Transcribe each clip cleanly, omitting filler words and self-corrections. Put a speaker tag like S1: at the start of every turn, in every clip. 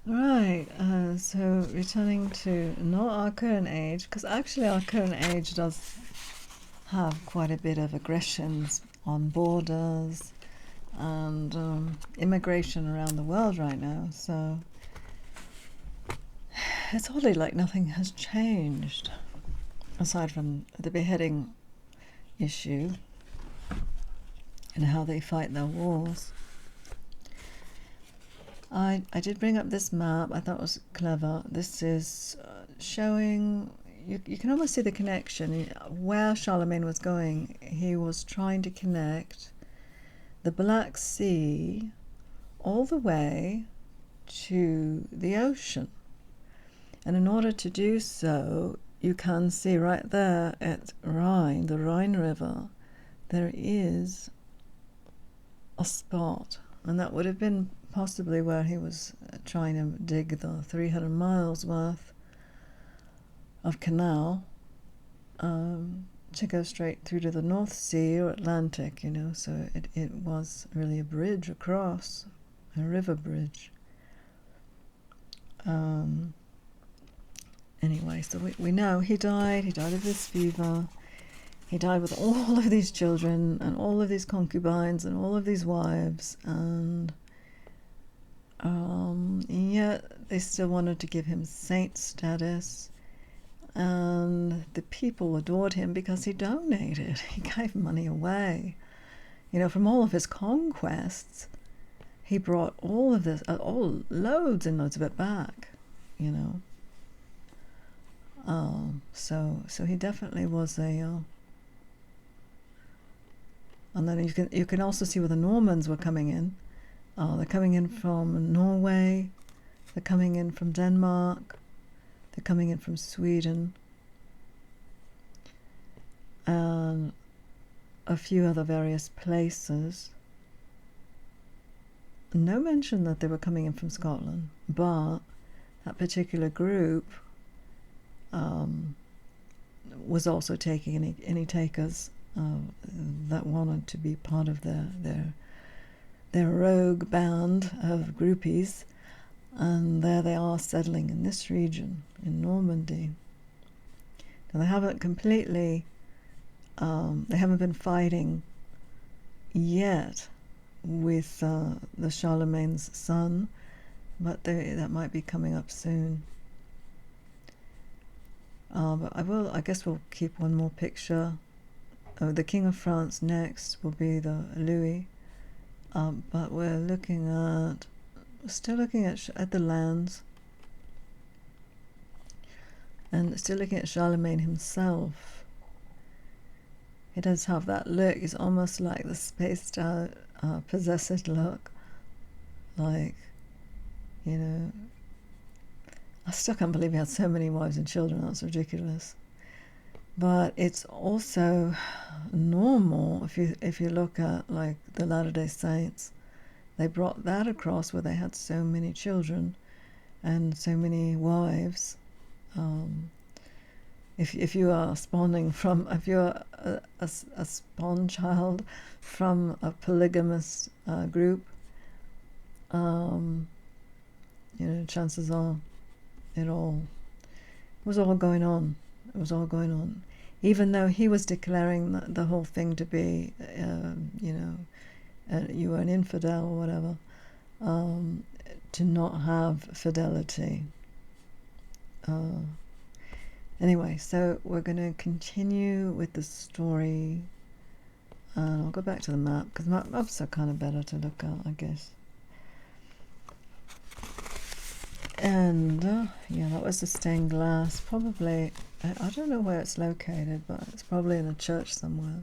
S1: Right, so returning to not our current age, because actually our current age does have quite a bit of aggressions on borders and immigration around the world right now. So it's oddly like nothing has changed aside from the beheading issue and how they fight their wars. I did bring up this map. I thought it was clever. This is showing, you can almost see the connection where Charlemagne was going. He was trying to connect the Black Sea all the way to the ocean. And in order to do so, you can see right there at Rhine, the Rhine River, there is a spot. And that would have been possibly where he was trying to dig the 300 miles worth of canal to go straight through to the North Sea or Atlantic, so it was really a bridge across, a river bridge. Anyway, so we know he died of this fever. He died with all of these children and all of these concubines and all of these wives, and yet they still wanted to give him saint status, and the people adored him because he donated. He gave money away. From all of his conquests, he brought all of this, loads and loads of it back, So he definitely was a. And then you can also see where the Normans were coming in. They're coming in from Norway. They're coming in from Denmark. They're coming in from Sweden. And a few other various places. No mention that they were coming in from Scotland, but that particular group was also taking any takers that wanted to be part of their rogue band of groupies, and there they are settling in this region in Normandy. Now they haven't completely, they haven't been fighting yet with the Charlemagne's son, but that might be coming up soon. But I guess we'll keep one more picture. The King of France next will be the Louis, but we're still looking at the lands, and still looking at Charlemagne himself. He does have that look. He's almost like the spaced out, possessed look. Like, I still can't believe he had so many wives and children. That's ridiculous. But it's also normal if you look at like the Latter-day Saints. They brought that across where they had so many children and so many wives. If you are if you're a spawn child from a polygamous group, chances are it was all going on. It was all going on, even though he was declaring the whole thing to be, you were an infidel or whatever, to not have fidelity. Anyway, so we're going to continue with the story. I'll go back to the map, because maps are kind of better to look at, I guess. And that was the stained glass. Probably, I don't know where it's located, but it's probably in a church somewhere.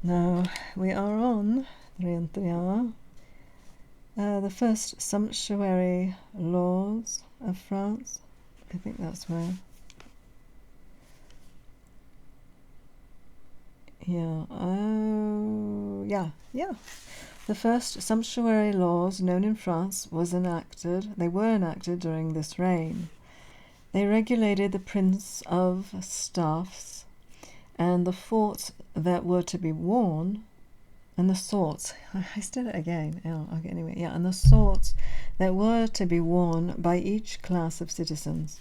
S1: Now we are on Rientriana, the first sumptuary laws of France. I think that's where. Yeah. Oh, yeah. The first sumptuary laws known in France were enacted during this reign. They regulated the prince of staffs and the forts that were to be worn and the sorts, I said it again, okay, anyway, and the sorts that were to be worn by each class of citizens.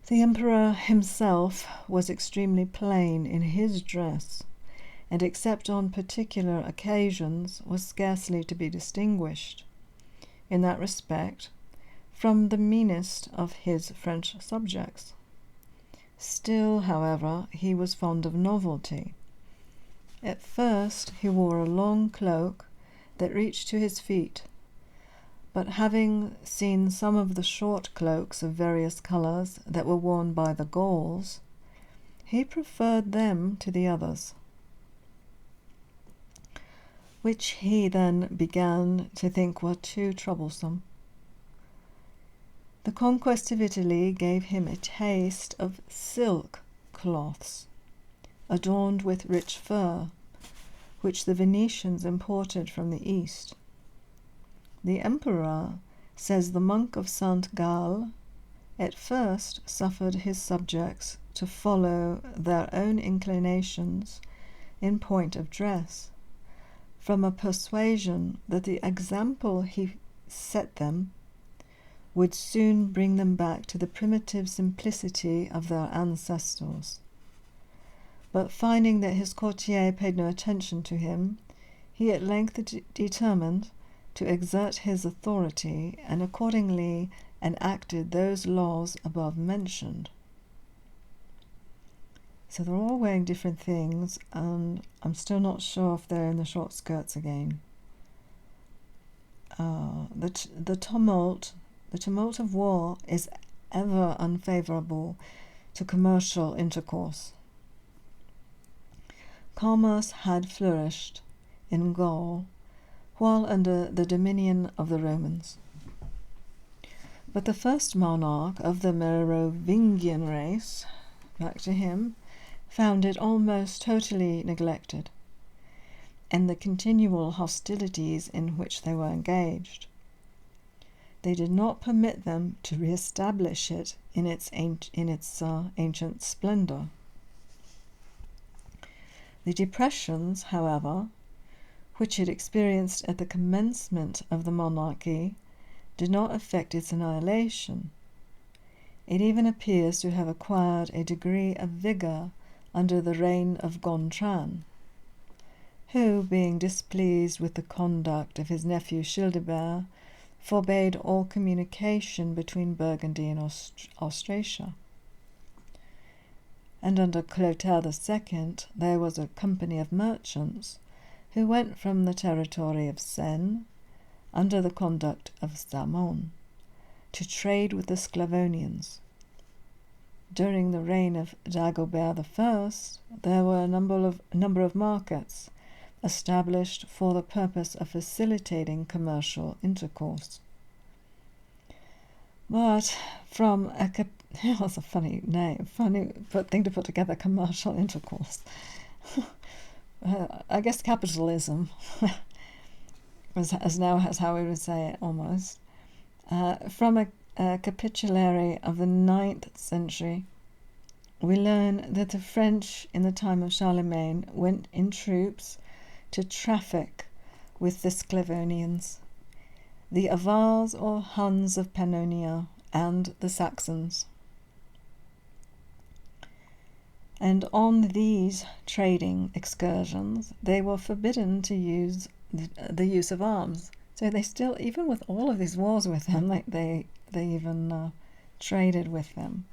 S1: The emperor himself was extremely plain in his dress, and except on particular occasions was scarcely to be distinguished, in that respect, from the meanest of his French subjects. Still, however, he was fond of novelty. At first he wore a long cloak that reached to his feet, but having seen some of the short cloaks of various colours that were worn by the Gauls, he preferred them to the others, which he then began to think were too troublesome. The conquest of Italy gave him a taste of silk cloths, adorned with rich fur, which the Venetians imported from the east. The emperor, says the monk of Saint Gall, at first suffered his subjects to follow their own inclinations in point of dress, from a persuasion that the example he set them would soon bring them back to the primitive simplicity of their ancestors. But finding that his courtier paid no attention to him, he at length determined to exert his authority, and accordingly enacted those laws above mentioned. So they're all wearing different things, and I'm still not sure if they're in the short skirts again. The tumult of war is ever unfavourable to commercial intercourse. Commerce had flourished in Gaul while under the dominion of the Romans. But the first monarch of the Merovingian race, back to him, found it almost totally neglected, and the continual hostilities in which they were engaged. They did not permit them to re-establish it in its ancient splendour. The depressions, however, which it experienced at the commencement of the monarchy, did not affect its annihilation. It even appears to have acquired a degree of vigour under the reign of Gontran, who, being displeased with the conduct of his nephew Childebert, forbade all communication between Burgundy and Austrasia. And under Clotaire II there was a company of merchants who went from the territory of Seine, under the conduct of Samon, to trade with the Sclavonians. During the reign of Dagobert I, there were a number of markets established for the purpose of facilitating commercial intercourse. But from it was a funny name, funny thing to put together, commercial intercourse. I guess capitalism, as now as how we would say it almost. From a capitulary of the 9th century, we learn that the French in the time of Charlemagne went in troops to traffic with the Sclavonians, the Avars or Huns of Pannonia, and the Saxons. And on these trading excursions, they were forbidden to use the use of arms. So they still, even with all of these wars with them, they even traded with them.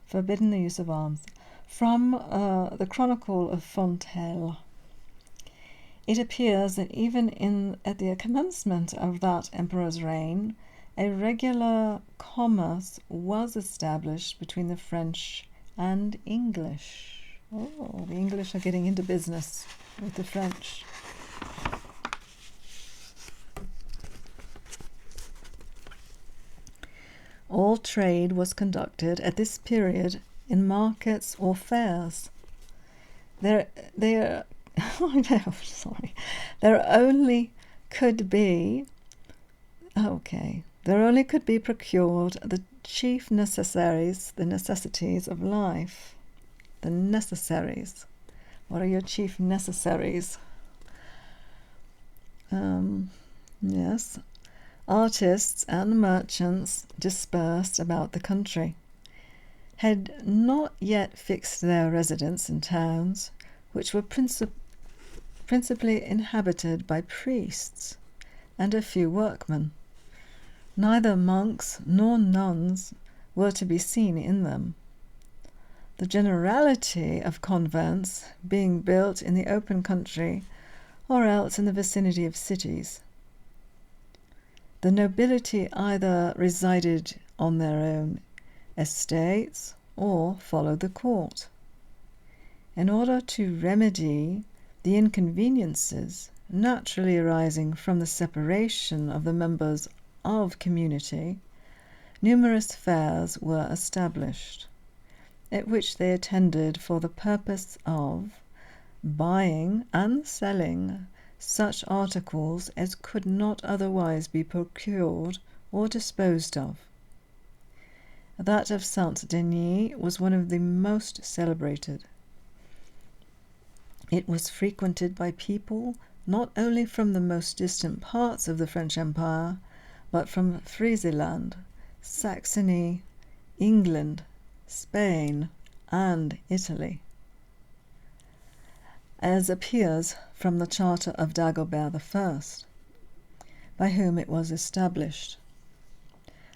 S1: Forbidden the use of arms. From the Chronicle of Fontenelle, it appears that even at the commencement of that emperor's reign, a regular commerce was established between the French and English. Oh, the English are getting into business with the French. All trade was conducted at this period in markets or fairs. There only could be procured the chief necessaries, the necessities of life. The necessaries. What are your chief necessaries? Yes, artists and merchants dispersed about the country had not yet fixed their residence in towns, which were principally inhabited by priests and a few workmen. Neither monks nor nuns were to be seen in them, the generality of convents being built in the open country or else in the vicinity of cities. The nobility either resided on their own estates or followed the court. In order to remedy the inconveniences naturally arising from the separation of the members of community, numerous fairs were established, at which they attended for the purpose of buying and selling such articles as could not otherwise be procured or disposed of. That of Saint-Denis was one of the most celebrated. It was frequented by people not only from the most distant parts of the French Empire, but from Friesland, Saxony, England, Spain, and Italy, as appears from the Charter of Dagobert I, by whom it was established,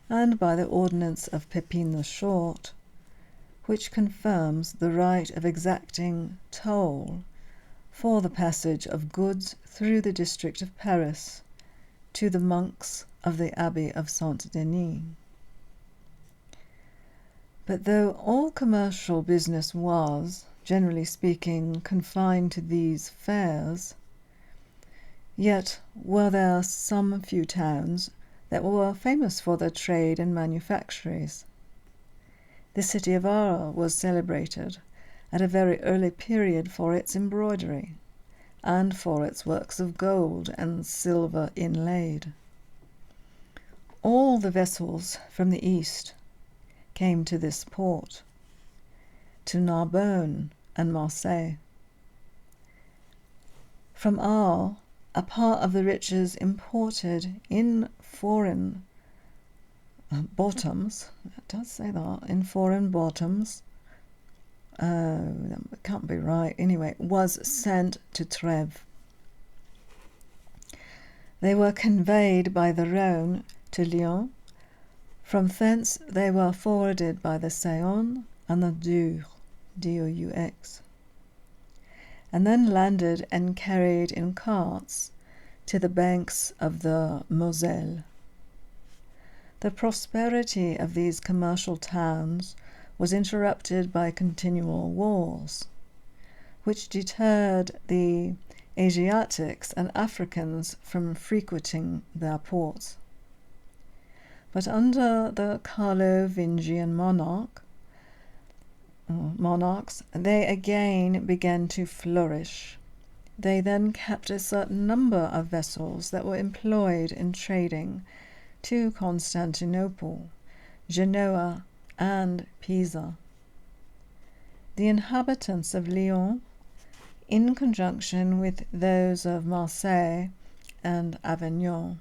S1: and by the Ordinance of Pepin the Short, which confirms the right of exacting toll for the passage of goods through the district of Paris to the monks of the Abbey of Saint-Denis. But though all commercial business was, generally speaking, confined to these fairs, yet were there some few towns that were famous for their trade and manufactories. The city of Arles was celebrated at a very early period for its embroidery and for its works of gold and silver inlaid. All the vessels from the east came to this port, to Narbonne and Marseille. From Arles, a part of the riches imported in foreign bottoms, it does say that, in foreign bottoms, that can't be right, anyway, was sent to Trèves. They were conveyed by the Rhone to Lyon. From thence they were forwarded by the Saône and the Dour, D-O-U-X, and then landed and carried in carts to the banks of the Moselle. The prosperity of these commercial towns was interrupted by continual wars, which deterred the Asiatics and Africans from frequenting their ports. But under the Carlovingian monarchs, they again began to flourish. They then kept a certain number of vessels that were employed in trading to Constantinople, Genoa, and Pisa. The inhabitants of Lyon, in conjunction with those of Marseille and Avignon,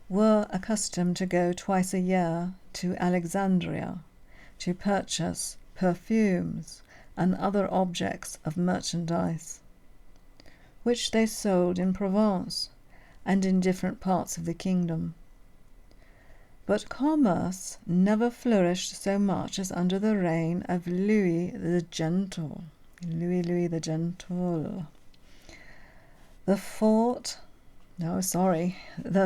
S1: were accustomed to go twice a year to Alexandria to purchase perfumes and other objects of merchandise, which they sold in Provence and in different parts of the kingdom. But commerce never flourished so much as under the reign of Louis the Gentle. Louis the Gentle. The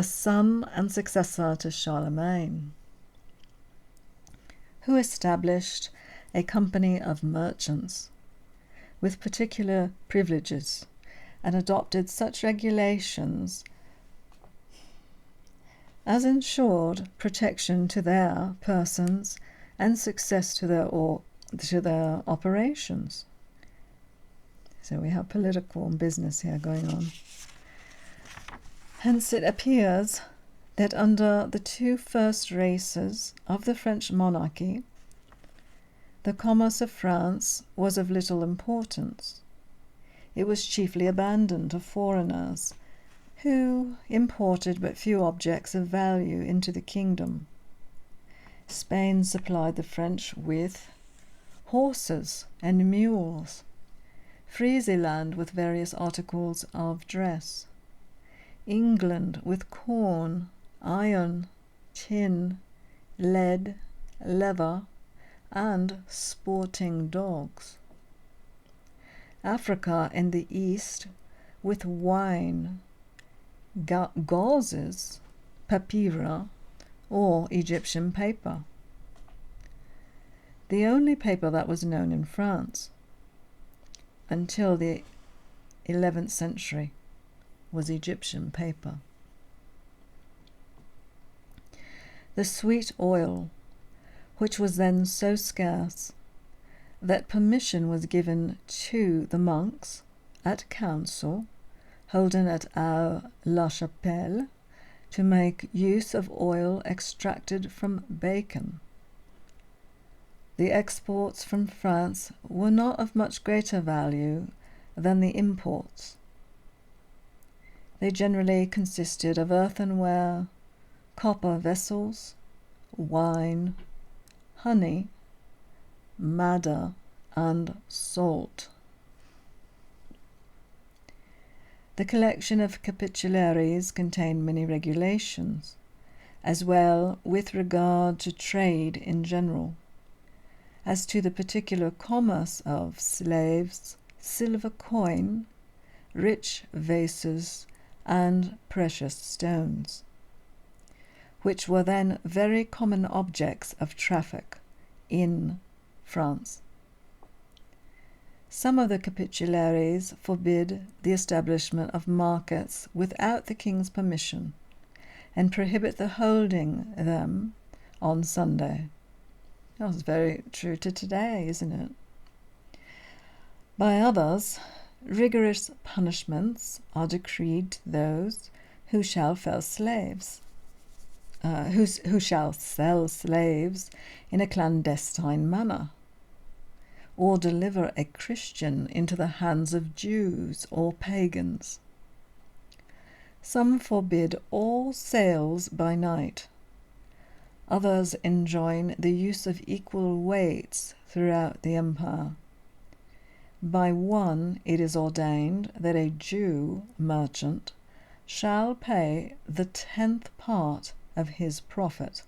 S1: son and successor to Charlemagne, who established a company of merchants with particular privileges and adopted such regulations as ensured protection to their persons and success to their operations. So we have political and business here going on. Hence it appears that under the two first races of the French monarchy, the commerce of France was of little importance, it was chiefly abandoned to foreigners, who imported but few objects of value into the kingdom. Spain supplied the French with horses and mules, Friesland with various articles of dress, England with corn, iron, tin, lead, leather, and sporting dogs. Africa in the east with wine, gauzes, papyra, or Egyptian paper. The only paper that was known in France until the 11th century was Egyptian paper. The sweet oil, which was then so scarce that permission was given to the monks at council, holden at Aix-la-Chapelle, to make use of oil extracted from bacon. The exports from France were not of much greater value than the imports. They generally consisted of earthenware, copper vessels, wine, honey, madder, and salt. The collection of capitularies contained many regulations, as well with regard to trade in general, as to the particular commerce of slaves, silver coin, rich vases, and precious stones, which were then very common objects of traffic in France. Some of the capitularies forbid the establishment of markets without the king's permission, and prohibit the holding them on Sunday. That's very true to today, isn't it? By others, rigorous punishments are decreed to those who shall sell slaves, who shall sell slaves in a clandestine manner, or deliver a Christian into the hands of Jews or pagans. Some forbid all sales by night. Others enjoin the use of equal weights throughout the empire. By one it is ordained that a Jew merchant shall pay the 10th part of his profit,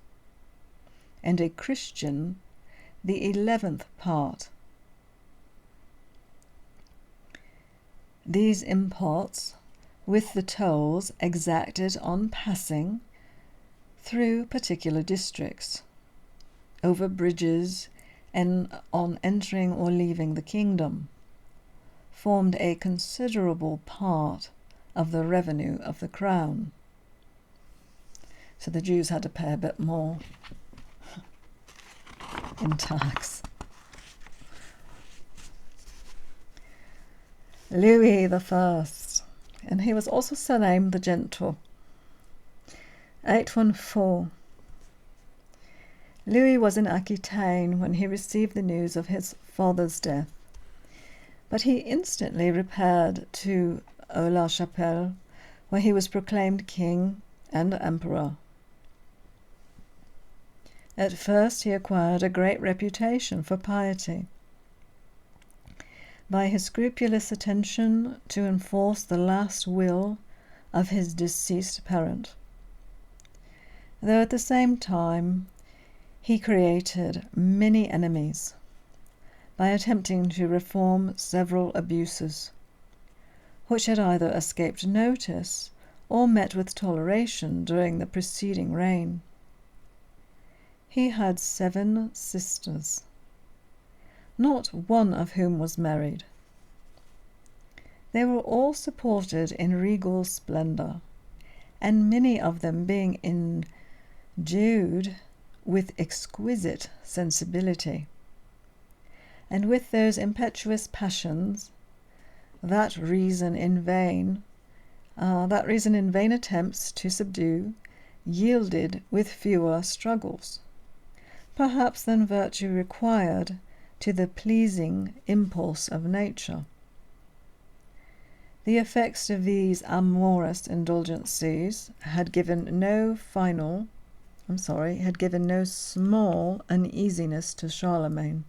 S1: and a Christian the 11th part. These imports, with the tolls exacted on passing through particular districts, over bridges, and on entering or leaving the kingdom, formed a considerable part of the revenue of the crown. So the Jews had to pay a bit more in tax. Louis I, and he was also surnamed the Gentle. 814. Louis was in Aquitaine when he received the news of his father's death, but he instantly repaired to Aix-la-Chapelle, where he was proclaimed king and emperor. At first he acquired a great reputation for piety by his scrupulous attention to enforce the last will of his deceased parent, though at the same time he created many enemies by attempting to reform several abuses, which had either escaped notice or met with toleration during the preceding reign. He had 7 sisters, not one of whom was married. They were all supported in regal splendor, and many of them being endued with exquisite sensibility, and with those impetuous passions that reason in vain attempts to subdue, yielded with fewer struggles, perhaps, than virtue required to the pleasing impulse of nature. The effects of these amorous indulgences had given no small uneasiness to Charlemagne.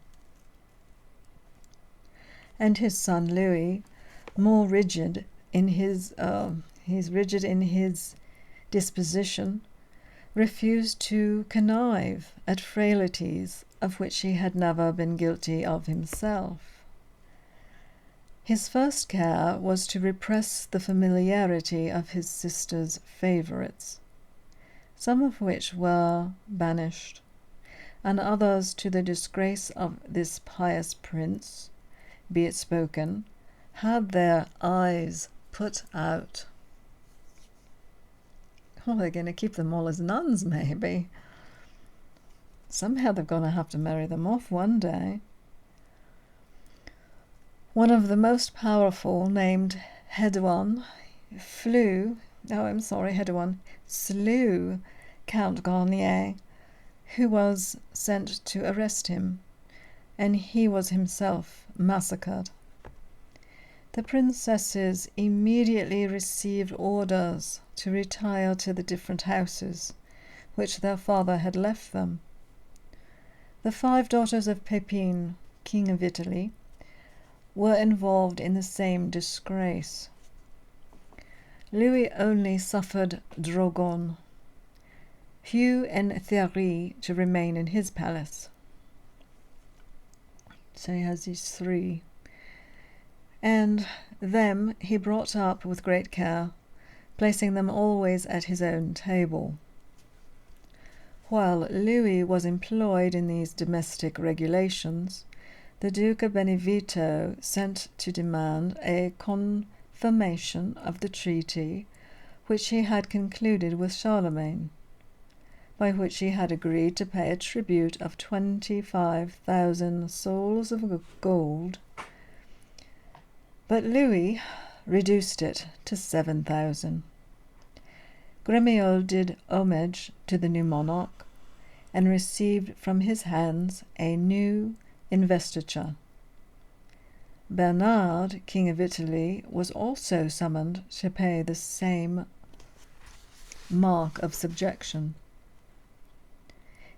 S1: And his son Louis, more rigid in his disposition, refused to connive at frailties of which he had never been guilty of himself. His first care was to repress the familiarity of his sister's favourites, some of which were banished, and others, to the disgrace of this pious prince, be it spoken, had their eyes put out. Oh, they're going to keep them all as nuns, maybe. Somehow they're going to have to marry them off one day. One of the most powerful, named Hedouin, slew Count Garnier, who was sent to arrest him, and he was himself massacred. The princesses immediately received orders to retire to the different houses which their father had left them. The 5 daughters of Pepin, King of Italy, were involved in the same disgrace. Louis only suffered Drogon, Hugh and Thierry to remain in his palace. So he has these 3. And them he brought up with great care, placing them always at his own table. While Louis was employed in these domestic regulations, the Duke of Benevento sent to demand a confirmation of the treaty which he had concluded with Charlemagne, by which he had agreed to pay a tribute of 25,000 souls of gold, but Louis reduced it to 7,000. Gremiolle did homage to the new monarch and received from his hands a new investiture. Bernard, King of Italy, was also summoned to pay the same mark of subjection.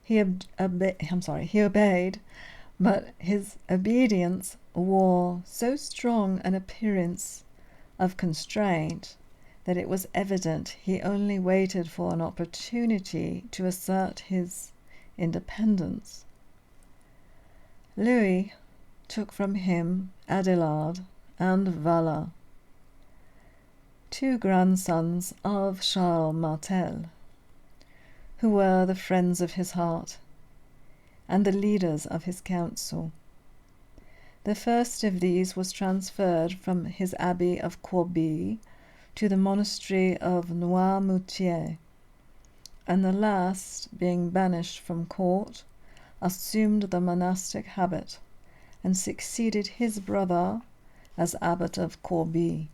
S1: He obeyed, but his obedience wore so strong an appearance of constraint that it was evident he only waited for an opportunity to assert his independence. Louis took from him Adelaide and Vala, 2 grandsons of Charles Martel, who were the friends of his heart and the leaders of his council. The first of these was transferred from his abbey of Corbie to the monastery of Noirmoutier, and the last, being banished from court, assumed the monastic habit and succeeded his brother as abbot of Corbie.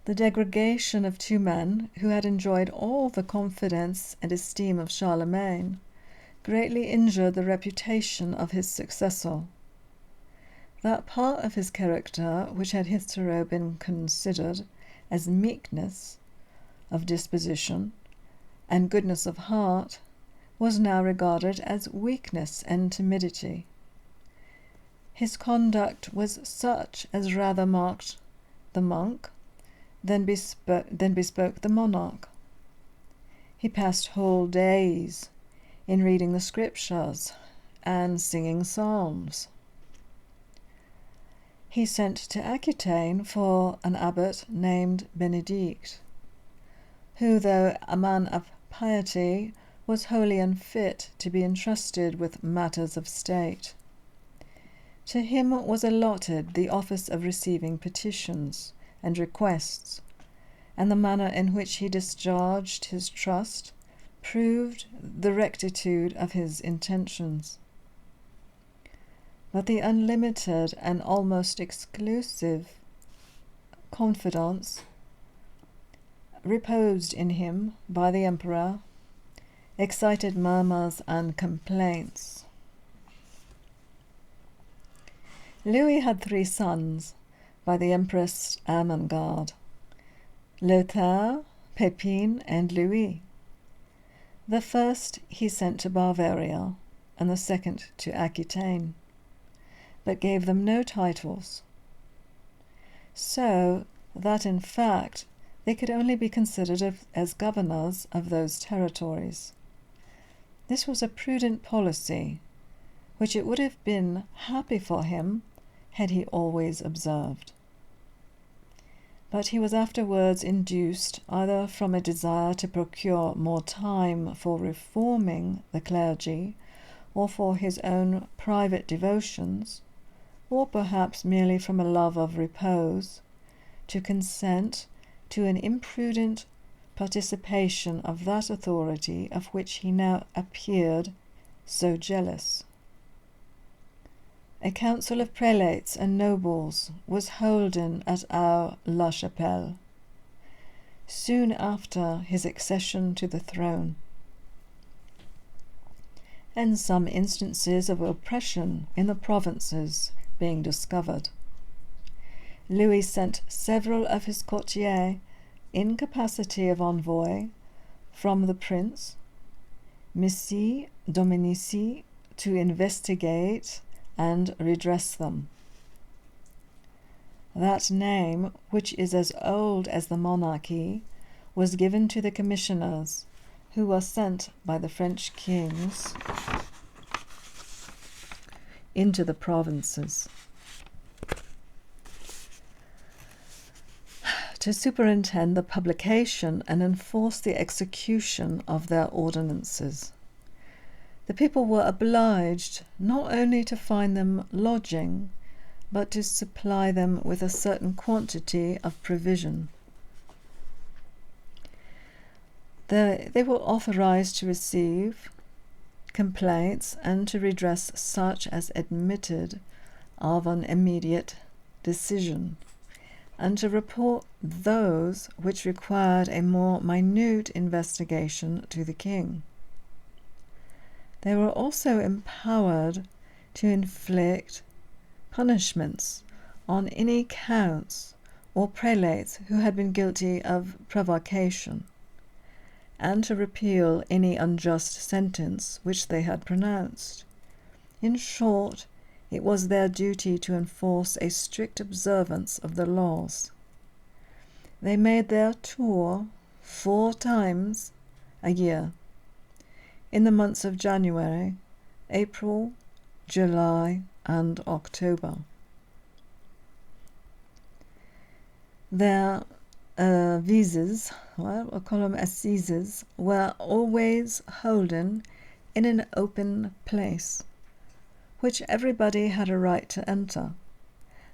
S1: The degradation of 2 men who had enjoyed all the confidence and esteem of Charlemagne greatly injured the reputation of his successor. That part of his character which had hitherto been considered as meekness of disposition and goodness of heart was now regarded as weakness and timidity. His conduct was such as rather marked the monk than bespoke the monarch. He passed whole days in reading the scriptures and singing psalms. He sent to Aquitaine for an abbot named Benedict, who, though a man of piety, was wholly unfit to be entrusted with matters of state. To him was allotted the office of receiving petitions and requests, and the manner in which he discharged his trust proved the rectitude of his intentions. But the unlimited and almost exclusive confidence reposed in him by the emperor excited murmurs and complaints. Louis had 3 sons, by the Empress Ermengarde, Lothaire, Pepin, and Louis. The first he sent to Bavaria, and the second to Aquitaine, but gave them no titles, so that in fact they could only be considered as governors of those territories. This was a prudent policy, which it would have been happy for him had he always observed. But he was afterwards induced, either from a desire to procure more time for reforming the clergy, or for his own private devotions, or perhaps merely from a love of repose, to consent to an imprudent participation of that authority of which he now appeared so jealous. A council of prelates and nobles was holden at Aix-la-Chapelle, soon after his accession to the throne, and some instances of oppression in the provinces being discovered, Louis sent several of his courtiers in capacity of envoy from the prince, Missy Dominici, to investigate and redress them. That name, which is as old as the monarchy, was given to the commissioners who were sent by the French kings into the provinces to superintend the publication and enforce the execution of their ordinances. The people were obliged not only to find them lodging, but to supply them with a certain quantity of provision. They were authorized to receive complaints and to redress such as admitted of an immediate decision, and to report those which required a more minute investigation to the king. They were also empowered to inflict punishments on any counts or prelates who had been guilty of provocation, and to repeal any unjust sentence which they had pronounced. In short, it was their duty to enforce a strict observance of the laws. They made their tour 4 times a year, in the months of January, April, July, and October. Their visits, we'll call them assizes, were always holden in an open place, which everybody had a right to enter.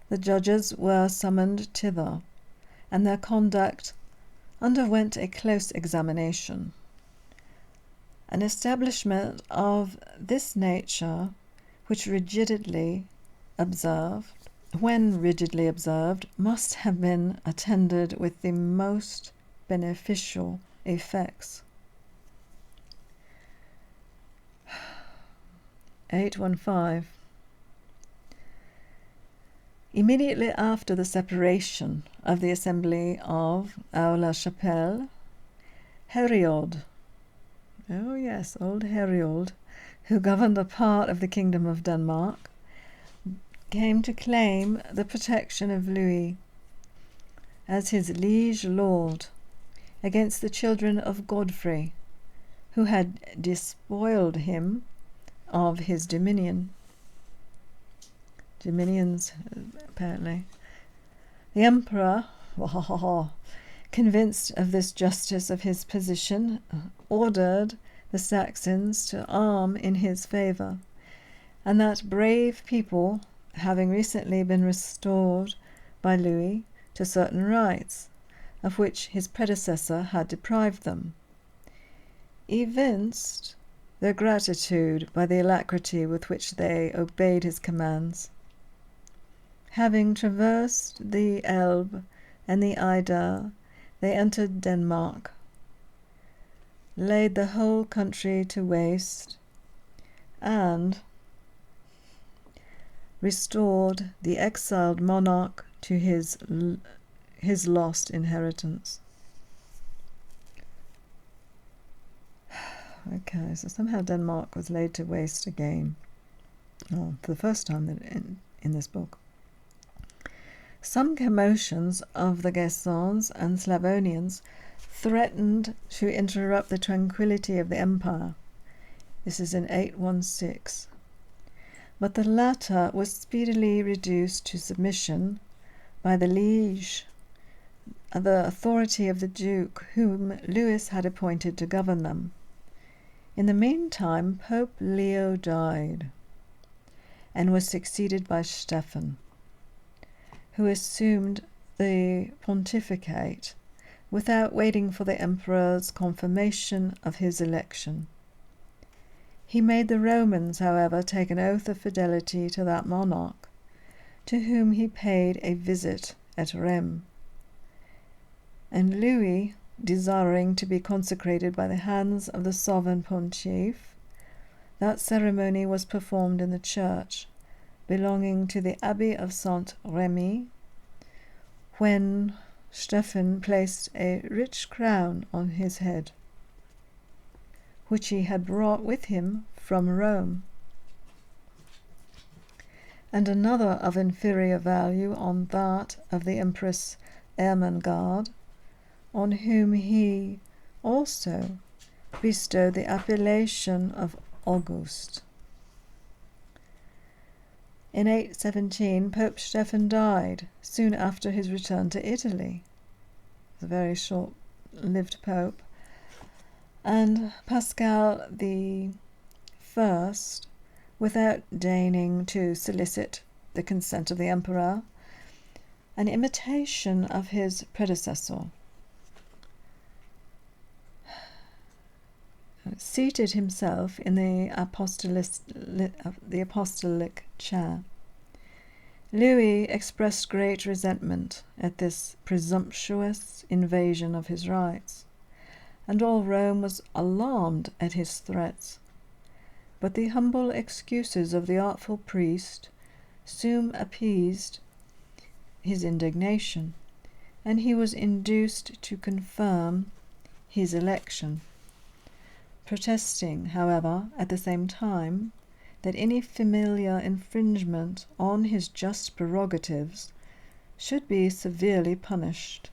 S1: The judges were summoned thither, and their conduct underwent a close examination. An establishment of this nature, when rigidly observed, must have been attended with the most beneficial effects. 815. Immediately after the separation of the assembly of Aix-la-Chapelle, Heriot, oh yes, old Heriot, who governed a part of the kingdom of Denmark, came to claim the protection of Louis as his liege lord against the children of Godfrey, who had despoiled him of his dominions, apparently. The emperor, convinced of this justice of his position, ordered the Saxons to arm in his favor, and that brave people, having recently been restored by Louis to certain rights of which his predecessor had deprived them, evinced their gratitude by the alacrity with which they obeyed his commands. Having traversed the Elbe and the Eider, they entered Denmark, laid the whole country to waste, and restored the exiled monarch to his lost inheritance. Okay, so somehow Denmark was laid to waste again. Oh, for the first time in this book. Some commotions of the Gascons and Slavonians threatened to interrupt the tranquility of the empire. This is in 816. But the latter was speedily reduced to submission by the liege, the authority of the Duke, whom Louis had appointed to govern them. In the meantime, Pope Leo died and was succeeded by Stephen, who assumed the pontificate without waiting for the emperor's confirmation of his election. He made the Romans, however, take an oath of fidelity to that monarch, to whom he paid a visit at Rheims. And Louis, desiring to be consecrated by the hands of the sovereign pontiff, that ceremony was performed in the church belonging to the Abbey of Saint-Remy, when Stephen placed a rich crown on his head, which he had brought with him from Rome, and another of inferior value on that of the Empress Ermengarde, on whom he also bestowed the appellation of Auguste. In 817, Pope Stephen died soon after his return to Italy. He was a very short-lived pope. And Pascal I, without deigning to solicit the consent of the emperor, an imitation of his predecessor, seated himself in the apostolic chair. Louis expressed great resentment at this presumptuous invasion of his rights, and all Rome was alarmed at his threats. But the humble excuses of the artful priest soon appeased his indignation, and he was induced to confirm his election, protesting, however, at the same time, that any familiar infringement on his just prerogatives should be severely punished.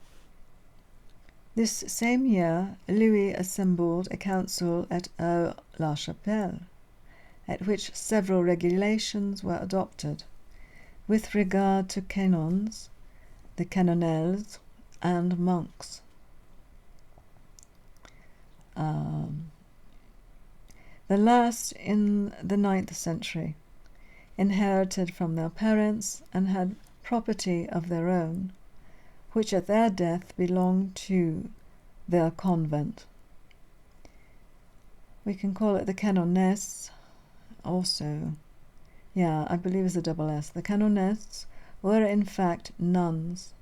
S1: This same year, Louis assembled a council at Aix-la-Chapelle, at which several regulations were adopted, with regard to canons, the canonels, and monks. The last in the 9th century, inherited from their parents and had property of their own, which at their death belonged to their convent. We can call it the canonesses also. Yeah, I believe it's a double S. The canonesses were in fact nuns,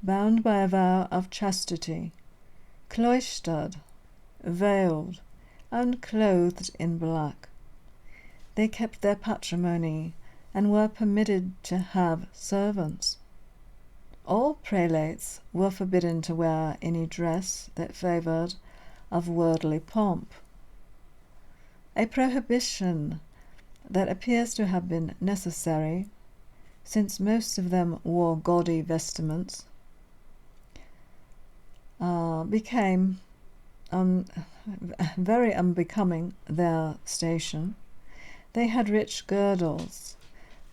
S1: bound by a vow of chastity, cloistered, veiled, and clothed in black. They kept their patrimony and were permitted to have servants. All prelates were forbidden to wear any dress that favoured of worldly pomp, a prohibition that appears to have been necessary, since most of them wore gaudy vestments, became very unbecoming their station. They had rich girdles,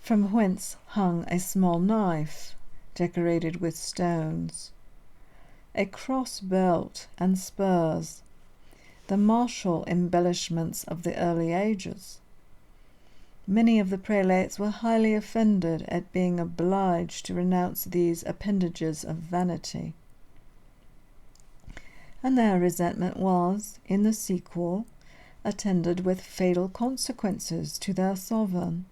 S1: from whence hung a small knife decorated with stones, a cross belt and spurs, the martial embellishments of the early ages. Many of the prelates were highly offended at being obliged to renounce these appendages of vanity, and their resentment was, in the sequel, attended with fatal consequences to their sovereign.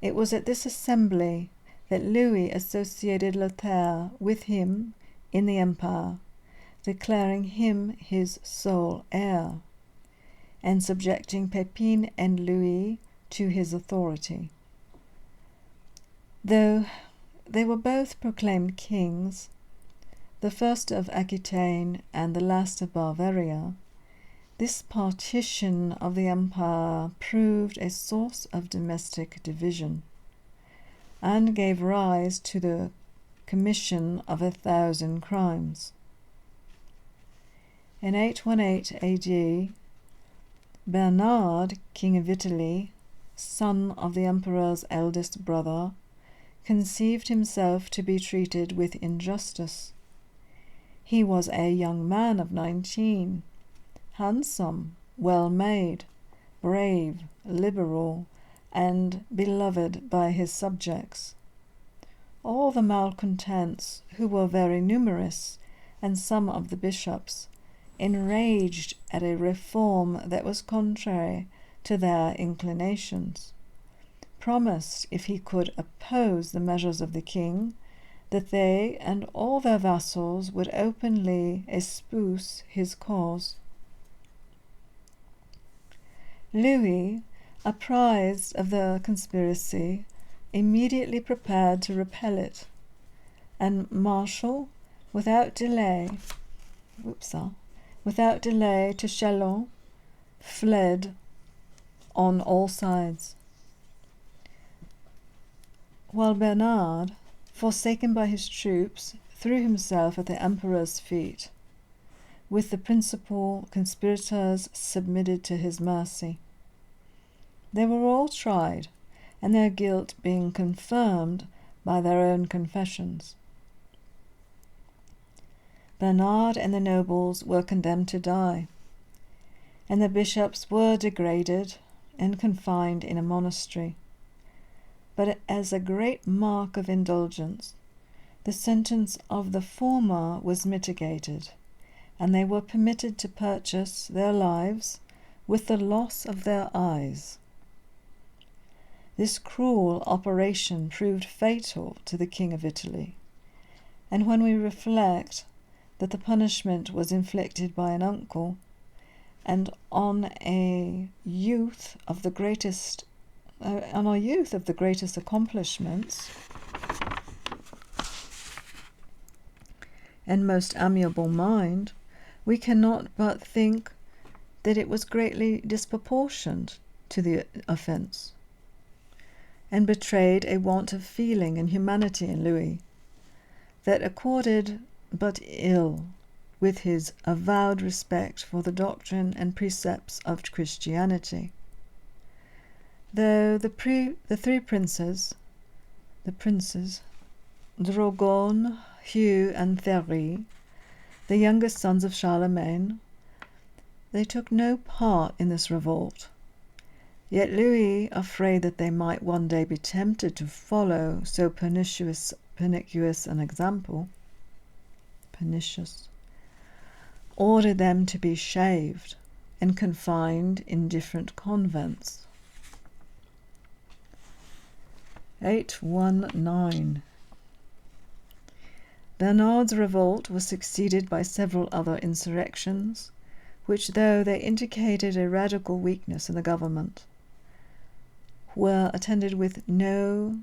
S1: It was at this assembly that Louis associated Lothaire with him in the empire, declaring him his sole heir, and subjecting Pepin and Louis to his authority. Though they were both proclaimed kings, the first of Aquitaine and the last of Bavaria. This partition of the empire proved a source of domestic division and gave rise to the commission of 1,000 crimes. In 818 AD, Bernard, king of Italy, son of the emperor's eldest brother, conceived himself to be treated with injustice. He was a young man of 19, handsome, well-made, brave, liberal, and beloved by his subjects. All the malcontents, who were very numerous, and some of the bishops, enraged at a reform that was contrary to their inclinations, promised, if he could oppose the measures of the king, that they and all their vassals would openly espouse his cause. Louis, apprised of the conspiracy, immediately prepared to repel it, and Marshal, without delay to Châlons, fled on all sides, while Bernard, forsaken by his troops, threw himself at the emperor's feet, with the principal conspirators submitted to his mercy. They were all tried, and their guilt being confirmed by their own confessions. Bernard and the nobles were condemned to die, and the bishops were degraded and confined in a monastery. But as a great mark of indulgence, the sentence of the former was mitigated, and they were permitted to purchase their lives with the loss of their eyes. This cruel operation proved fatal to the King of Italy, and when we reflect that the punishment was inflicted by an uncle, and on a youth of the greatest accomplishments and most amiable mind, we cannot but think that it was greatly disproportioned to the offence, and betrayed a want of feeling and humanity in Louis that accorded but ill with his avowed respect for the doctrine and precepts of Christianity. Though the three princes, Drogon, Hugh, and Thierry, the youngest sons of Charlemagne, they took no part in this revolt. Yet Louis, afraid that they might one day be tempted to follow so pernicious an example, ordered them to be shaved and confined in different convents. 819. Bernard's revolt was succeeded by several other insurrections, which, though they indicated a radical weakness in the government, were attended with no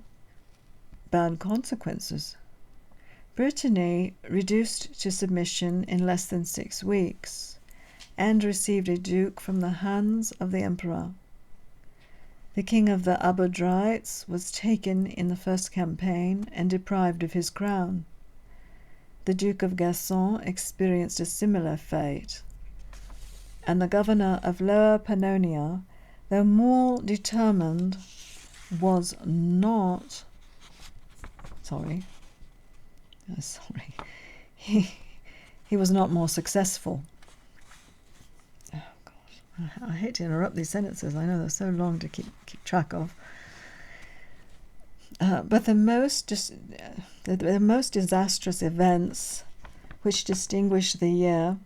S1: bad consequences. Brittany reduced to submission in less than 6 weeks, and received a duke from the hands of the emperor. The king of the Abodrites was taken in the first campaign and deprived of his crown. The Duke of Gasson experienced a similar fate, and the governor of Lower Pannonia, though more determined, was not... He was not more successful. Oh, gosh. I hate to interrupt these sentences. I know they're so long to keep track of. But the most disastrous events which distinguished the year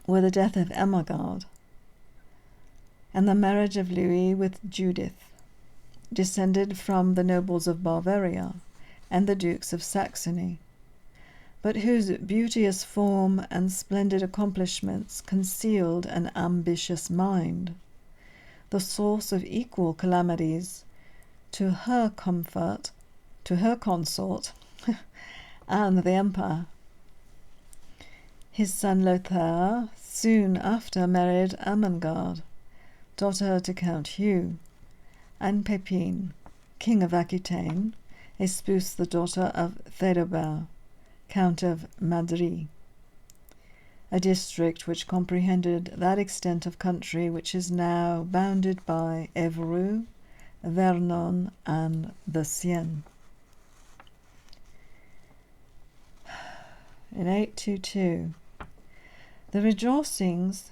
S1: were the death of Ermengarde and the marriage of Louis with Judith, descended from the nobles of Bavaria and the dukes of Saxony, but whose beauteous form and splendid accomplishments concealed an ambitious mind, the source of equal calamities to her comfort to her consort and the empire. His son Lothair soon after married Ermengarde, daughter to Count Hugh, and Pepin, king of Aquitaine, espoused the daughter of Theodebert, Count of Madrid, a district which comprehended that extent of country which is now bounded by Évreux, Vernon, and the Seine. In 822, the rejoicings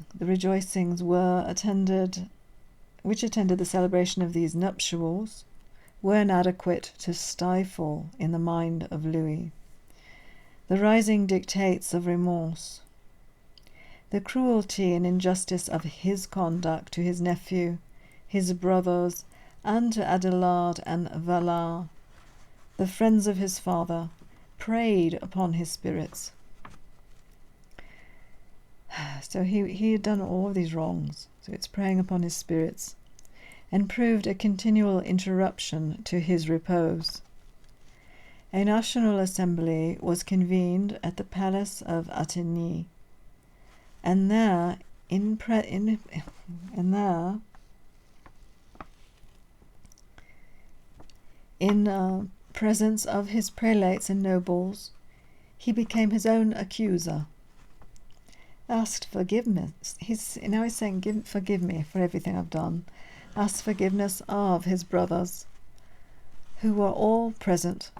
S1: which attended the celebration of these nuptials were inadequate to stifle in the mind of Louis the rising dictates of remorse. The cruelty and injustice of his conduct to his nephew, his brothers, and to Adelard and Valar, the friends of his father, preyed upon his spirits. So he had done all of these wrongs, so it's preying upon his spirits, and proved a continual interruption to his repose. A national assembly was convened at the palace of Attigny, and there, in presence of his prelates and nobles, he became his own accuser, asked forgiveness. He's saying, forgive me for everything I've done, asked forgiveness of his brothers, who were all present,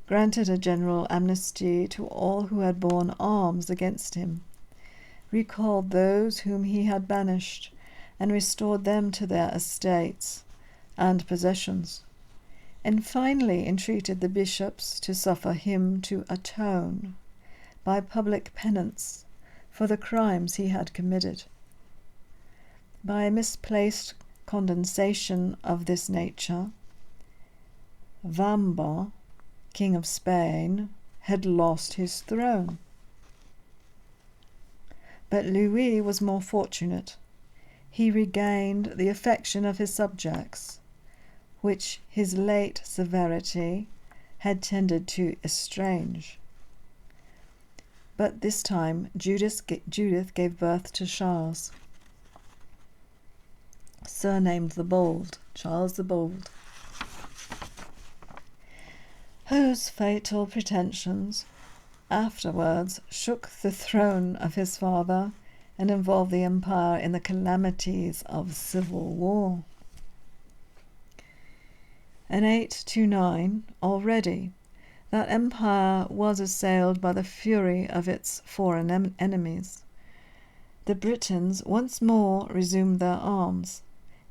S1: granted a general amnesty to all who had borne arms against him, recalled those whom he had banished, and restored them to their estates and possessions, and finally entreated the bishops to suffer him to atone by public penance for the crimes he had committed. By a misplaced condescension of this nature, Wamba, King of Spain, had lost his throne. But Louis was more fortunate. He regained the affection of his subjects, which his late severity had tended to estrange. But this time Judith gave birth to Charles, surnamed the Bold, Charles the Bold, whose fatal pretensions afterwards shook the throne of his father and involved the empire in the calamities of civil war. In 829, already, that empire was assailed by the fury of its foreign enemies. The Britons once more resumed their arms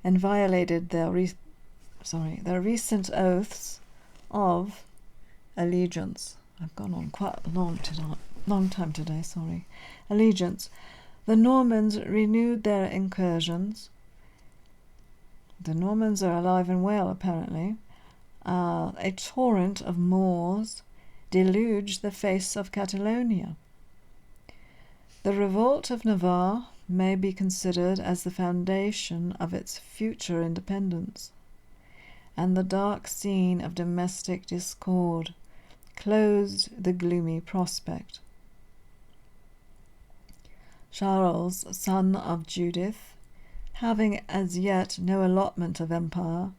S1: and violated their recent oaths of allegiance. I've gone on quite a long time today, sorry. Allegiance. The Normans renewed their incursions. The Normans are alive and well, apparently. A torrent of Moors deluged the face of Catalonia. The revolt of Navarre may be considered as the foundation of its future independence, and the dark scene of domestic discord closed the gloomy prospect. Charles, son of Judith, having as yet no allotment of empire,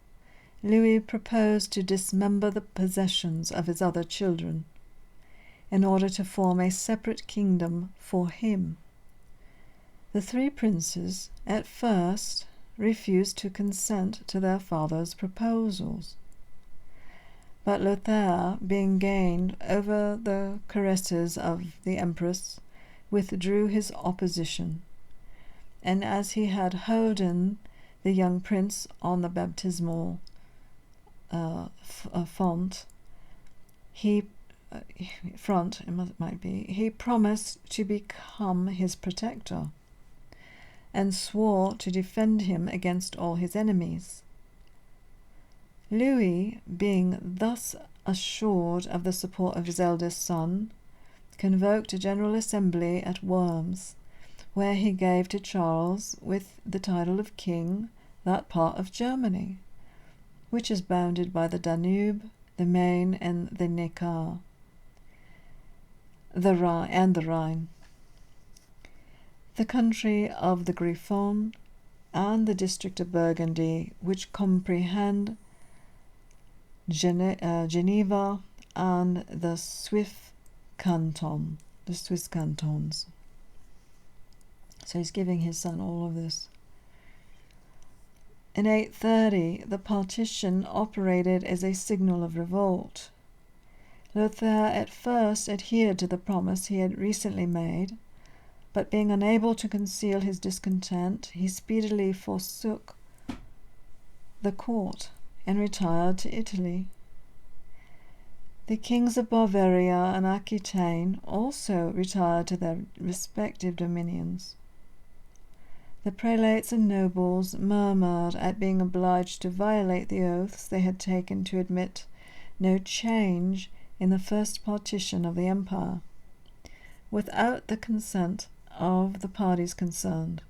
S1: Louis proposed to dismember the possessions of his other children, in order to form a separate kingdom for him. The three princes at first refused to consent to their father's proposals, but Lothair, being gained over the caresses of the Empress, withdrew his opposition, and as he had holden the young prince on the baptismal font, he promised to become his protector, and swore to defend him against all his enemies. Louis, being thus assured of the support of his eldest son, convoked a general assembly at Worms, where he gave to Charles, with the title of king, that part of Germany which is bounded by the Danube, the Main and the Neckar, the Rhine, the country of the Griffon, and the district of Burgundy, which comprehend Geneva and the Swiss cantons. So he's giving his son all of this. In 830, the partition operated as a signal of revolt. Lothair at first adhered to the promise he had recently made, but being unable to conceal his discontent, he speedily forsook the court and retired to Italy. The kings of Bavaria and Aquitaine also retired to their respective dominions. The prelates and nobles murmured at being obliged to violate the oaths they had taken to admit no change in the first partition of the empire, without the consent of the parties concerned,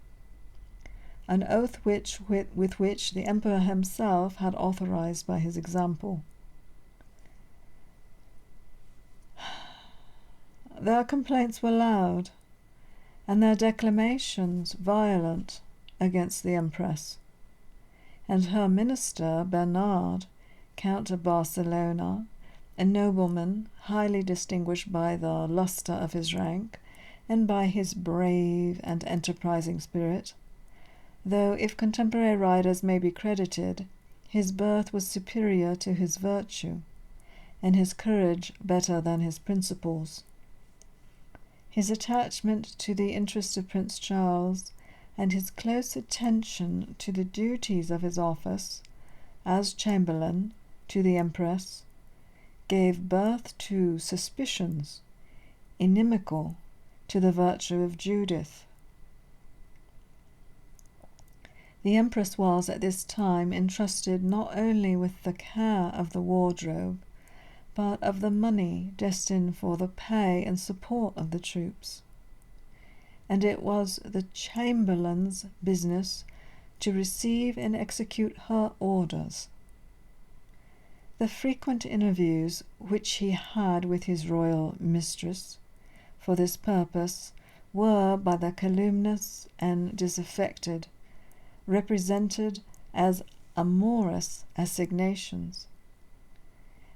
S1: an oath with which the emperor himself had authorized by his example. Their complaints were loud, and their declamations violent against the empress, and her minister Bernard, Count of Barcelona, a nobleman highly distinguished by the lustre of his rank and by his brave and enterprising spirit, though if contemporary writers may be credited, his birth was superior to his virtue, and his courage better than his principles. His attachment to the interest of Prince Charles and his close attention to the duties of his office as Chamberlain to the Empress gave birth to suspicions inimical to the virtue of Judith. The Empress was at this time entrusted not only with the care of the wardrobe, but of the money destined for the pay and support of the troops, and it was the Chamberlain's business to receive and execute her orders. The frequent interviews which he had with his royal mistress for this purpose were, by the calumnious and disaffected, represented as amorous assignations,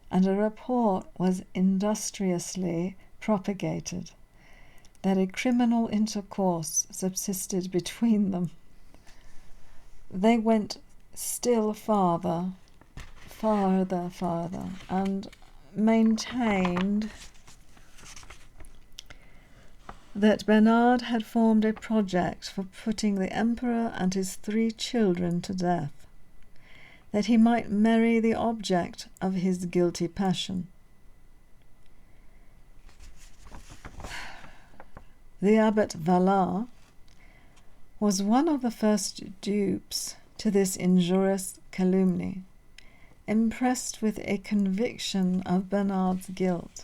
S1: and a report was industriously propagated that a criminal intercourse subsisted between them. They went still farther, and maintained that Bernard had formed a project for putting the emperor and his 3 children to death, that he might marry the object of his guilty passion. The abbot Vallard was one of the first dupes to this injurious calumny, impressed with a conviction of Bernard's guilt,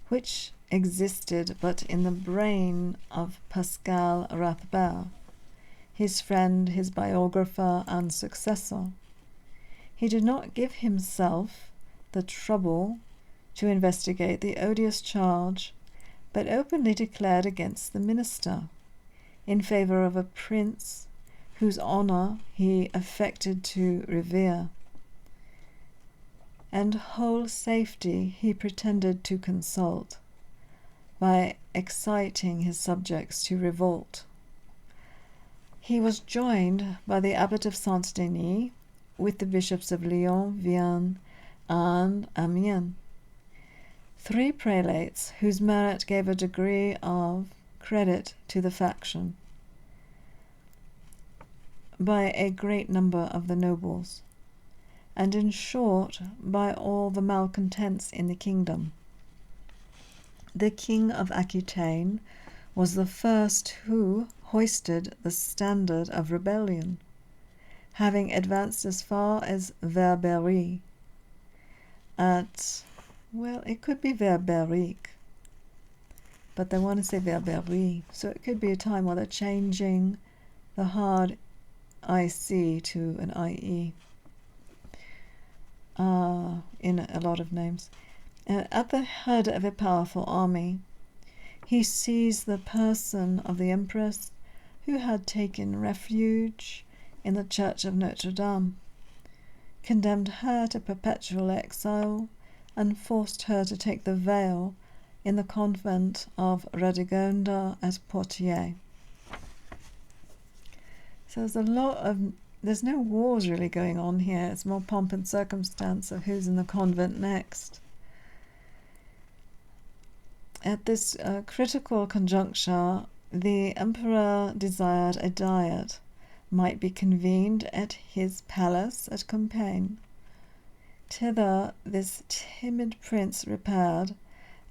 S1: which existed but in the brain of Pascal Rathbert, his friend, his biographer, and successor. He did not give himself the trouble to investigate the odious charge, but openly declared against the minister, in favor of a prince whose honor he affected to revere, and whole safety he pretended to consult, by exciting his subjects to revolt. He was joined by the abbot of Saint-Denis, with the bishops of Lyon, Vienne, and Amiens, 3 prelates whose merit gave a degree of credit to the faction by a great number of the nobles, and in short by all the malcontents in the kingdom. The king of Aquitaine was the first who hoisted the standard of rebellion, having advanced as far as Verberie it could be Verberic, but they want to say Verberie, so it could be a time where they're changing the hard IC to an IE. in a lot of names. At the head of a powerful army, he sees the person of the empress who had taken refuge in the church of Notre Dame, condemned her to perpetual exile, and forced her to take the veil in the convent of Radegonda at Poitiers. So there's no wars really going on here. It's more pomp and circumstance of who's in the convent next. At this critical conjuncture, the emperor desired a diet might be convened at his palace at Compiègne. Thither this timid prince repaired,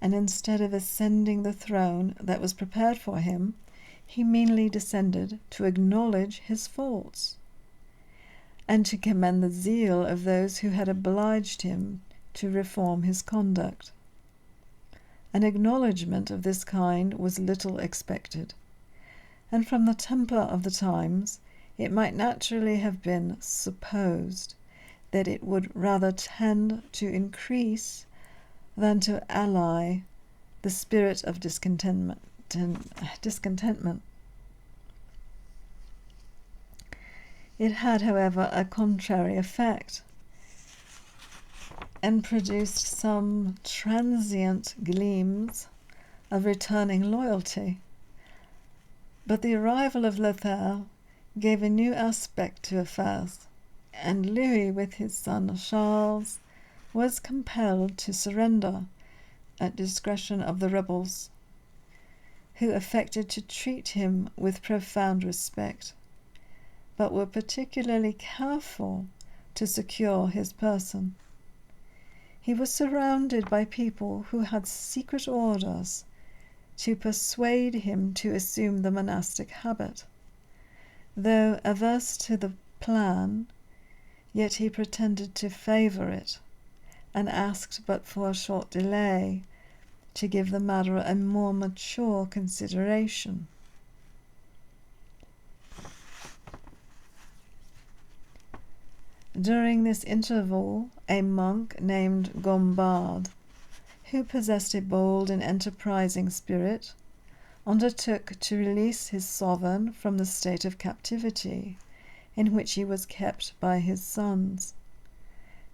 S1: and instead of ascending the throne that was prepared for him, he meanly descended to acknowledge his faults, and to commend the zeal of those who had obliged him to reform his conduct. An acknowledgment of this kind was little expected, and from the temper of the times it might naturally have been supposed that it would rather tend to increase than to ally the spirit of discontentment. It had, however, a contrary effect, and produced some transient gleams of returning loyalty. But the arrival of Lothaire gave a new aspect to affairs, and Louis, with his son Charles, was compelled to surrender at discretion of the rebels, who affected to treat him with profound respect, but were particularly careful to secure his person. He was surrounded by people who had secret orders to persuade him to assume the monastic habit. Though averse to the plan, yet he pretended to favour it, and asked but for a short delay to give the matter a more mature consideration. During this interval, a monk named Gombard, who possessed a bold and enterprising spirit, undertook to release his sovereign from the state of captivity in which he was kept by his sons.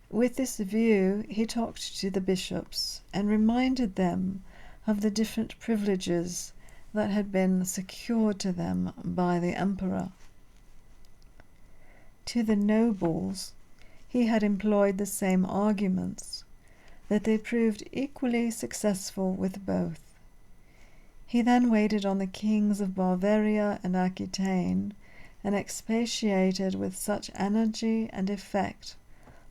S1: With this view, he talked to the bishops and reminded them of the different privileges that had been secured to them by the emperor. To the nobles he had employed the same arguments, that they proved equally successful with both. He then waited on the kings of Bavaria and Aquitaine, and expatiated with such energy and effect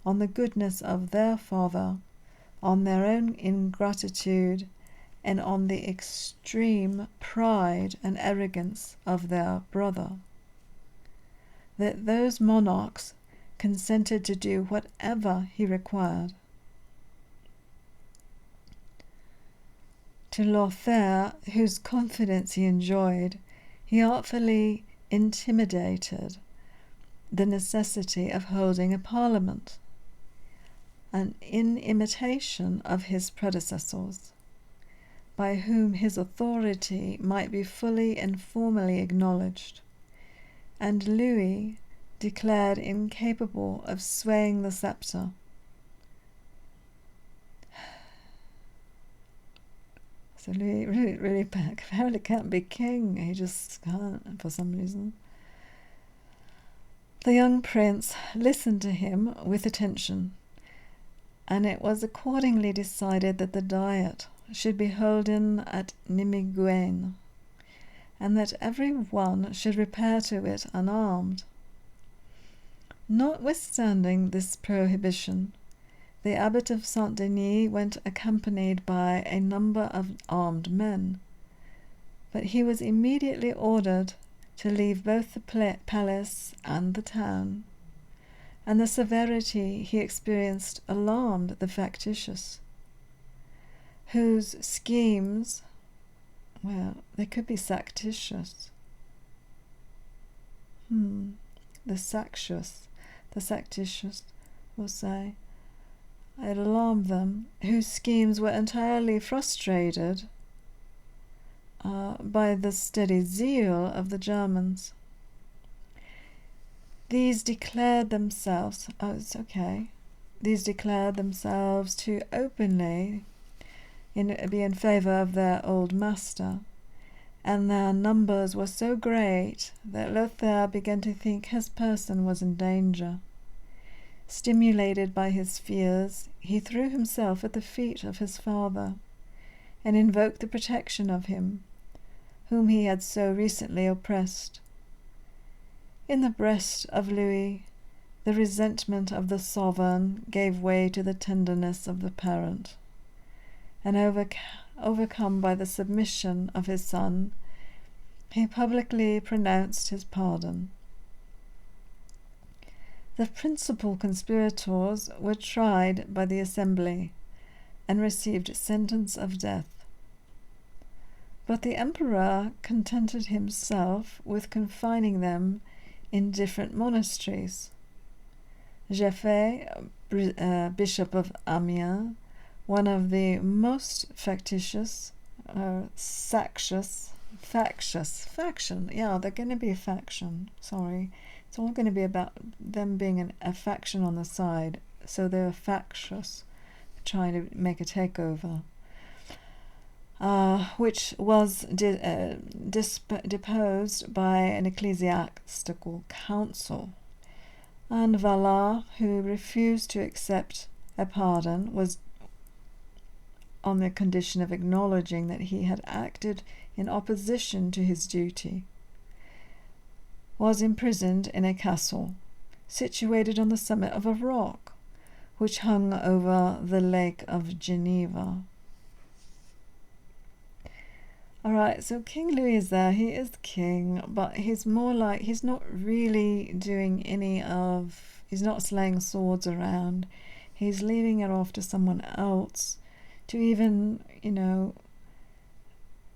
S1: on the goodness of their father, on their own ingratitude, and on the extreme pride and arrogance of their brother, that those monarchs consented to do whatever he required. To Lothaire, whose confidence he enjoyed, he artfully intimidated the necessity of holding a parliament, and in imitation of his predecessors, by whom his authority might be fully and formally acknowledged, and Louis declared incapable of swaying the sceptre. So Louis really apparently can't be king. He just can't for some reason. The young prince listened to him with attention, and it was accordingly decided that the diet should be holden at Nimeguen, and that every one should repair to it unarmed. Notwithstanding this prohibition, the abbot of Saint Denis went accompanied by a number of armed men, but he was immediately ordered to leave both the palace and the town, and the severity he experienced alarmed the factitious, whose schemes, well, they could be factitious. The factitious will say, It alarmed them, whose schemes were entirely frustrated by the steady zeal of the Germans. These declared themselves to openly be in favour of their old master, and their numbers were so great that Lothair began to think his person was in danger. Stimulated by his fears, he threw himself at the feet of his father, and invoked the protection of him, whom he had so recently oppressed. In the breast of Louis, the resentment of the sovereign gave way to the tenderness of the parent, and overcome by the submission of his son, he publicly pronounced his pardon. The principal conspirators were tried by the assembly and received sentence of death. But the emperor contented himself with confining them in different monasteries. Jeffet, bishop of Amiens, one of the most factious, faction. Yeah, they're going to be a faction. Sorry. It's all going to be about them being a faction on the side. So they're factious, trying to make a takeover. Which was deposed by an ecclesiastical council. And Vallard, who refused to accept a pardon, was on the condition of acknowledging that he had acted in opposition to his duty, was imprisoned in a castle situated on the summit of a rock which hung over the Lake of Geneva. All right, so King Louis is there. He is the king, but he's more like, he's not really doing he's not slaying swords around. He's leaving it off to someone else to even,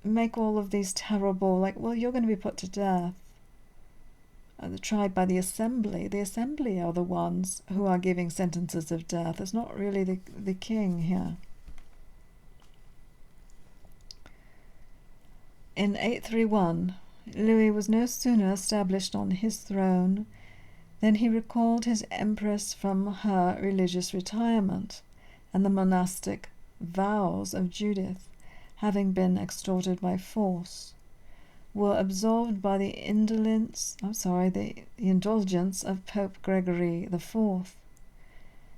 S1: make all of these terrible, you're going to be put to death. Tried by the assembly. The assembly are the ones who are giving sentences of death. It's not really the king here. In 831, Louis was no sooner established on his throne than he recalled his empress from her religious retirement, and the monastic vows of Judith, having been extorted by force, were absolved by the indulgence of Pope Gregory IV.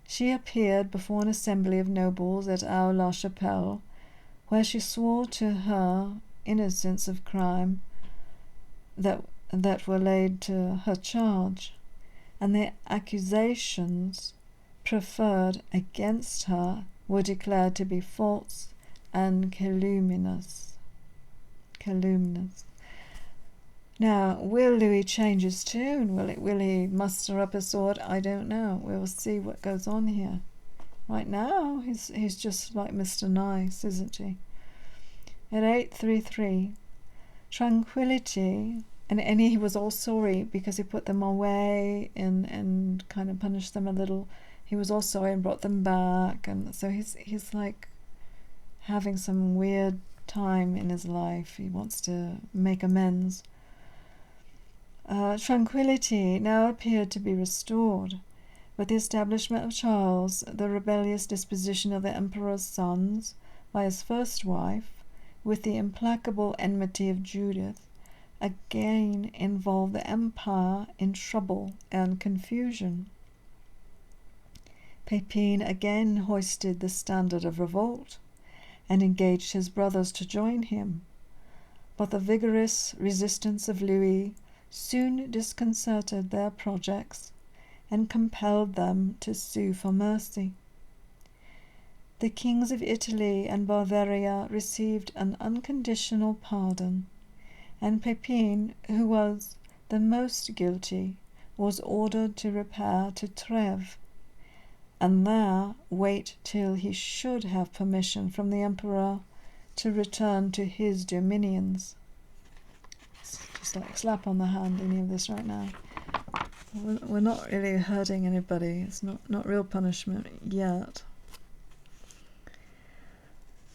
S1: She appeared before an assembly of nobles at Aix-la-Chapelle, where she swore to her innocence of crime that were laid to her charge, and the accusations preferred against her were declared to be false and calumnious. Now, will Louis change his tune? Will he muster up a sword? I don't know. We'll see what goes on here. Right now, he's just like Mr. Nice, isn't he? At 833, tranquility, and he was all sorry because he put them away and kind of punished them a little. He was all sorry and brought them back, and so he's like having some weird time in his life. He wants to make amends. Tranquility now appeared to be restored. With the establishment of Charles, the rebellious disposition of the emperor's sons by his first wife, with the implacable enmity of Judith, again involved the empire in trouble and confusion. Pepin again hoisted the standard of revolt and engaged his brothers to join him, but the vigorous resistance of Louis soon disconcerted their projects and compelled them to sue for mercy. The kings of Italy and Bavaria received an unconditional pardon, and Pepin, who was the most guilty, was ordered to repair to Trèves, and there wait till he should have permission from the emperor to return to his dominions. It's just like a slap on the hand, any of this right now. We're not really hurting anybody. It's not real punishment yet.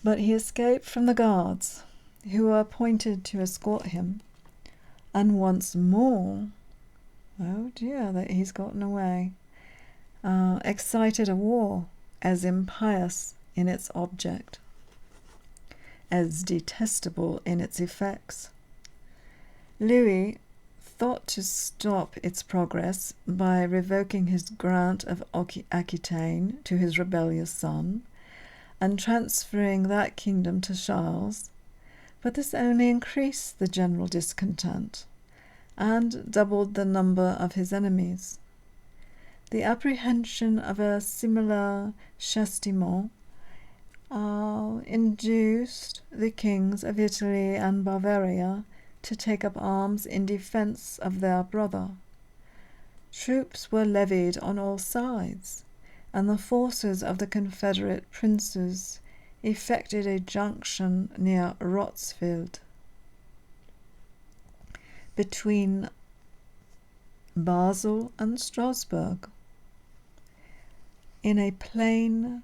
S1: But he escaped from the guards, who were appointed to escort him, and once more, oh dear, that he's gotten away, excited a war as impious in its object, as detestable in its effects. Louis thought to stop its progress by revoking his grant of Aquitaine to his rebellious son and transferring that kingdom to Charles, but this only increased the general discontent and doubled the number of his enemies. The apprehension of a similar chastisement induced the kings of Italy and Bavaria to take up arms in defence of their brother. Troops were levied on all sides, and the forces of the Confederate princes effected a junction near Rotsfield, between Basel and Strasbourg, in a plain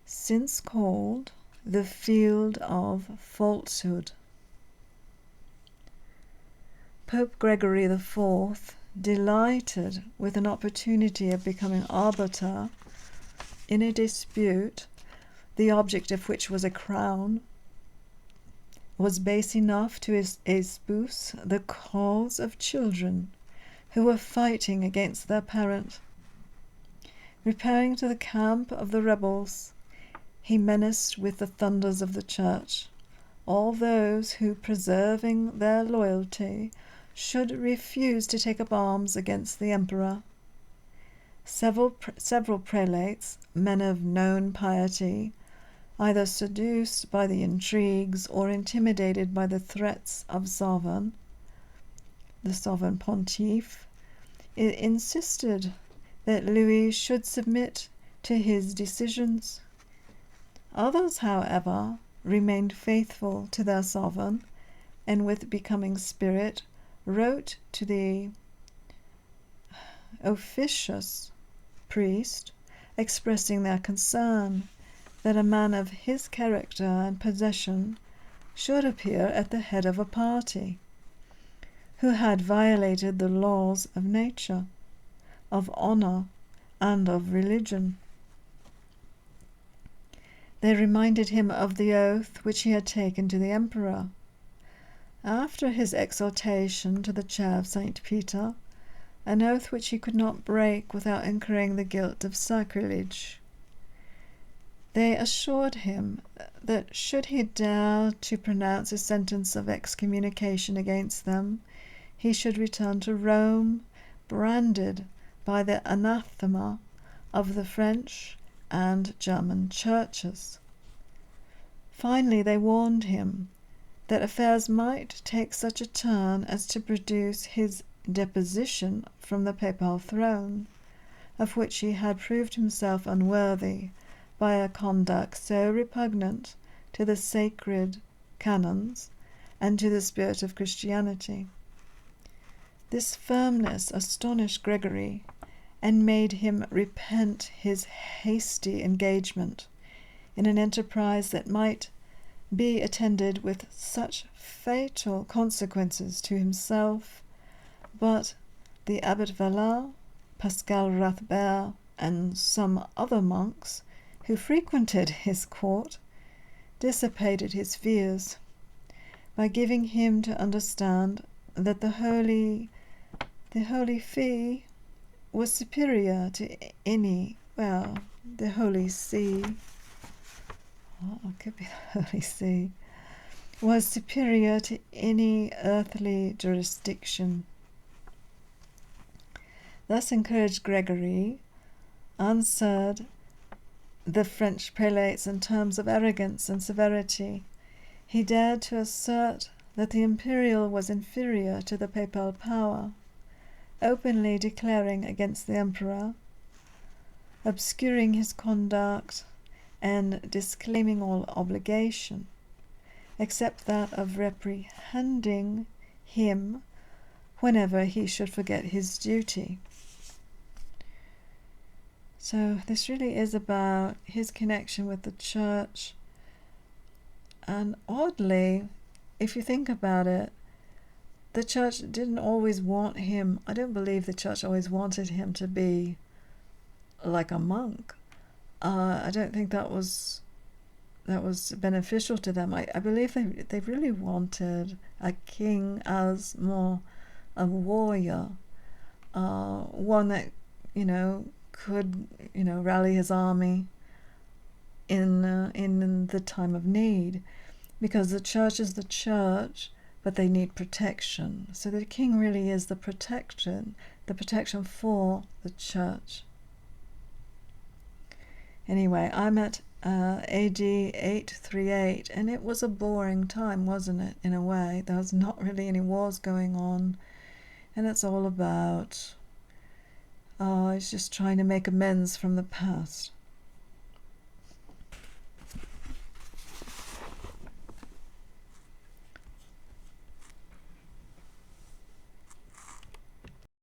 S1: since called the Field of Falsehood. Pope Gregory IV, delighted with an opportunity of becoming arbiter in a dispute, the object of which was a crown, was base enough to espouse the cause of children who were fighting against their parent. Repairing to the camp of the rebels, he menaced with the thunders of the church all those who, preserving their loyalty, should refuse to take up arms against the emperor. Several prelates, men of known piety, either seduced by the intrigues or intimidated by the threats of the sovereign pontiff, insisted that Louis should submit to his decisions. Others, however, remained faithful to their sovereign, and with becoming spirit wrote to the officious priest, expressing their concern that a man of his character and possession should appear at the head of a party who had violated the laws of nature, of honor, and of religion. They reminded him of the oath which he had taken to the emperor after his exaltation to the chair of St. Peter, an oath which he could not break without incurring the guilt of sacrilege. They assured him that should he dare to pronounce a sentence of excommunication against them, he should return to Rome, branded by the anathema of the French and German churches. Finally, they warned him that affairs might take such a turn as to produce his deposition from the papal throne, of which he had proved himself unworthy by a conduct so repugnant to the sacred canons and to the spirit of Christianity. This firmness astonished Gregory and made him repent his hasty engagement in an enterprise that might be attended with such fatal consequences to himself, but the Abbot Valard, Pascal Rathbert, and some other monks who frequented his court dissipated his fears by giving him to understand that the Holy See was superior to any, the Holy See, it could be the Holy See, was superior to any earthly jurisdiction. Thus encouraged, Gregory answered the French prelates in terms of arrogance and severity. He dared to assert that the imperial was inferior to the papal power, openly declaring against the emperor, obscuring his conduct, and disclaiming all obligation, except that of reprehending him whenever he should forget his duty. So this really is about his connection with the church And oddly, if you think about it, the church didn't always want him. I don't believe the church always wanted him to be like a monk. I don't think that was beneficial to them. I believe they really wanted a king as more a warrior, one that could rally his army in the time of need, because the church is the church, but they need protection. So the king really is the protection for the church. Anyway, I'm at AD 838, and it was a boring time, wasn't it, in a way? There was not really any wars going on, and it's all about he's just trying to make amends from the past.